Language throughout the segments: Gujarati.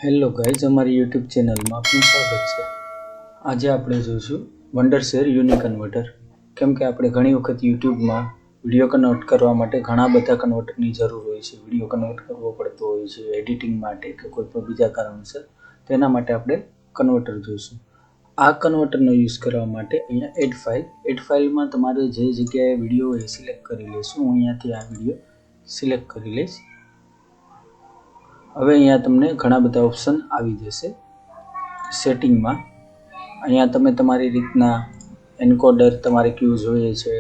હેલો ગાઈઝ, અમારી યુટ્યુબ ચેનલમાં આપનું સ્વાગત છે. આજે આપણે જોઈશું વન્ડરશેર યુનિ કન્વર્ટર. કેમ કે આપણે ઘણી વખત યુટ્યુબમાં વિડીયો કન્વર્ટ કરવા માટે ઘણા બધા કન્વર્ટરની જરૂર હોય છે. વિડીયો કન્વર્ટ કરવો પડતો હોય છે એડિટિંગ માટે કે કોઈ પણ બીજા કારણસર. તેના માટે આપણે કન્વર્ટર જોઈશું. આ કન્વર્ટરનો યુઝ કરવા માટે અહીંયા એડ ફાઇલમાં તમારે જે જગ્યાએ વિડીયો હોય એ સિલેક્ટ કરી લેશું. હું અહીંયાથી આ વિડીયો સિલેક્ટ કરી લઈશ. હવે અહીંયા તમને ઘણા બધા ઓપ્શન આવી જશે. સેટિંગમાં અહીંયા તમે તમારી રીતના એન્કોડર તમારે ક્યુ જોઈએ છે,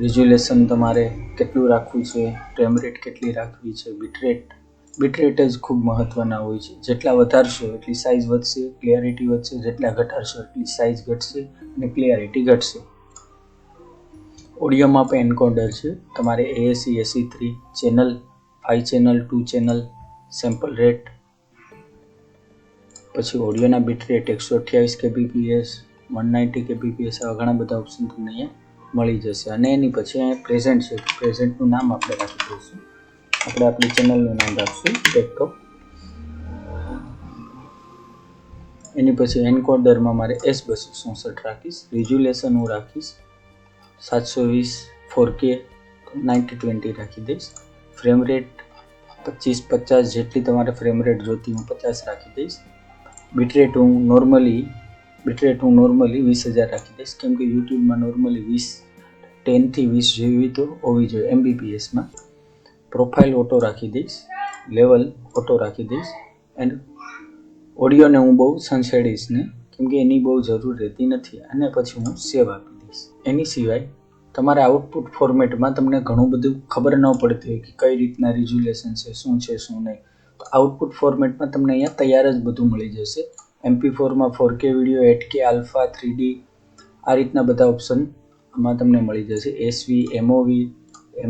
રિઝોલ્યુશન તમારે કેટલું રાખવું છે, ફ્રેમ રેટ કેટલી રાખવી છે, બીટરેટ જ ખૂબ મહત્ત્વના હોય છે. જેટલા વધારશો એટલી સાઇઝ વધશે, ક્લિયરિટી વધશે, જેટલા ઘટાડશો એટલી સાઇઝ ઘટશે અને ક્લિયરિટી ઘટશે. ઓડિયોમાં પણ એન્કોડર છે. તમારે AAC, AC3 channel, 5 channel, 2 channel, sample rate, પછી ઓડિયોના બીટ રેટ 128 kbps, 190 kbps, આવા ઘણા બધા ઓપ્શન તમને અહીંયા મળી જશે. અને એની પછી અહીંયા પ્રેઝન્ટ છે. પ્રેઝન્ટનું નામ આપણે રાખી દઈશું. આપણે આપણી ચેનલનું નામ રાખશું ટેકટોક. એની પછી એન્કોડરમાં મારે S264 રાખીશ. રિઝોલ્યુશન હું રાખીશ 720 4K 90/20 રાખી દઈશ. ફ્રેમ રેટ 25-50 જેટલી તમારે ફ્રેમ રેટ જોતી હું 50 રાખી દઈશ. બીટરેટ હું નોર્મલી 20,000 રાખી દઈશ. કેમ કે યુટ્યુબમાં નોર્મલી 10 થી 20 જેવી તો હોવી જોઈએ MBPSમાં. પ્રોફાઇલ ઓટો રાખી દઈશ, લેવલ ઓટો રાખી દઈશ. એન્ડ ઓડિયોને હું બહુ સંસેડીશ ને, કેમ કે એની બહુ જરૂર રહેતી નથી. અને પછી હું સેવ આપી દઈશ. એની સિવાય તમારા આઉટપુટ ફોર્મેટમાં તમને ઘણું બધું ખબર ન પડતી હોય કે કઈ રીતના રિઝોલ્યુશન છે, શું નહીં. તો આઉટપુટ ફોર્મેટમાં તમને અહીંયા તૈયાર જ બધું મળી જશે. MP4માં 4K video, 8K, alpha, 3D, આ રીતના બધા ઓપ્શન આમાં તમને મળી જશે. SV, MOV,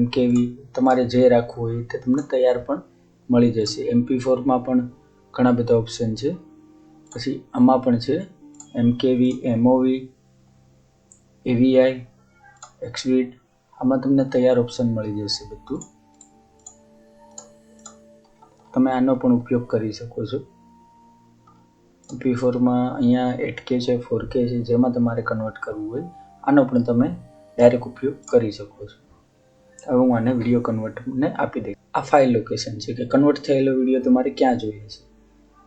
MKV, તમારે જે રાખવું હોય તે તમને તૈયાર પણ મળી જશે. MP4માં પણ ઘણા બધા ઓપ્શન છે. પછી આમાં પણ છે MKV, MOV, AVI, XVID, આમાં તમને તૈયાર ઓપ્શન મળી જશે બધું. તમે આનો પણ ઉપયોગ કરી શકો છો. MP4માં અહીંયા 8K છે, 4K છે, જેમાં તમારે કન્વર્ટ કરવું હોય આનો પણ તમે ડાયરેક્ટ ઉપયોગ કરી શકો છો. હવે હું આને વિડીયો કન્વર્ટરને આપી દઈશ. આ ફાઇલ લોકેશન છે કે કન્વર્ટ થયેલો વિડીયો તમારે ક્યાં જોઈએ છે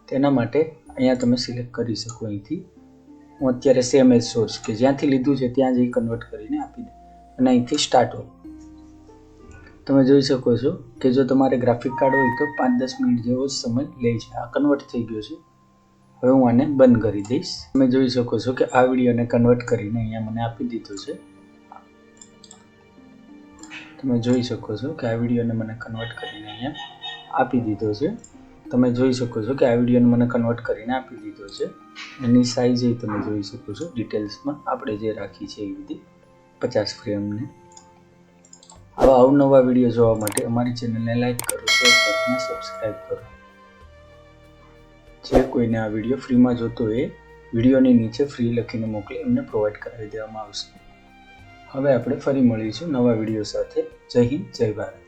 તેના માટે અહીંયા તમે સિલેક્ટ કરી શકો. અહીંથી હું અત્યારે સેમ એઝ સોર્સ કે જ્યાંથી લીધું છે ત્યાં જઈ કન્વર્ટ કરીને આપી દઉં. અને અહીંથી સ્ટાર્ટ હોય તમે જોઈ શકો છો કે જો તમારે ગ્રાફિક કાર્ડ હોય તો 5-10 મિનિટ જેવો જ સમય લે છે. આ કન્વર્ટ થઈ ગયો છે. હવે હું આને બંધ કરી દઈશ. તમે જોઈ શકો છો કે આ વિડીયોને કન્વર્ટ કરીને અહીંયા મને આપી દીધો છે. તમે જોઈ શકો છો કે આ વિડીયોને મને કન્વર્ટ કરીને અહીંયા આપી દીધો છે. તમે જોઈ શકો છો કે આ વિડીયોને મને કન્વર્ટ કરીને આપી દીધો છે. એની સાઇઝ એ તમે જોઈ શકો છો ડિટેલ્સમાં આપણે જે રાખી છે એ બધી 50 ફ્રેમને. આવા અવનવા વિડીયો જોવા માટે અમારી ચેનલને લાઈક કરો, શેર કરો અને સબસ્ક્રાઈબ કરો. જે કોઈને આ વિડીયો ફ્રીમાં જોતો હોય એ વિડીયોની નીચે ફ્રી લખીને મોકલી એમને પ્રોવાઈડ કરાવી દેવામાં આવશે. હવે આપણે ફરી મળીશું નવા વિડીયો સાથે. જય હિન્દ, જય ભારત.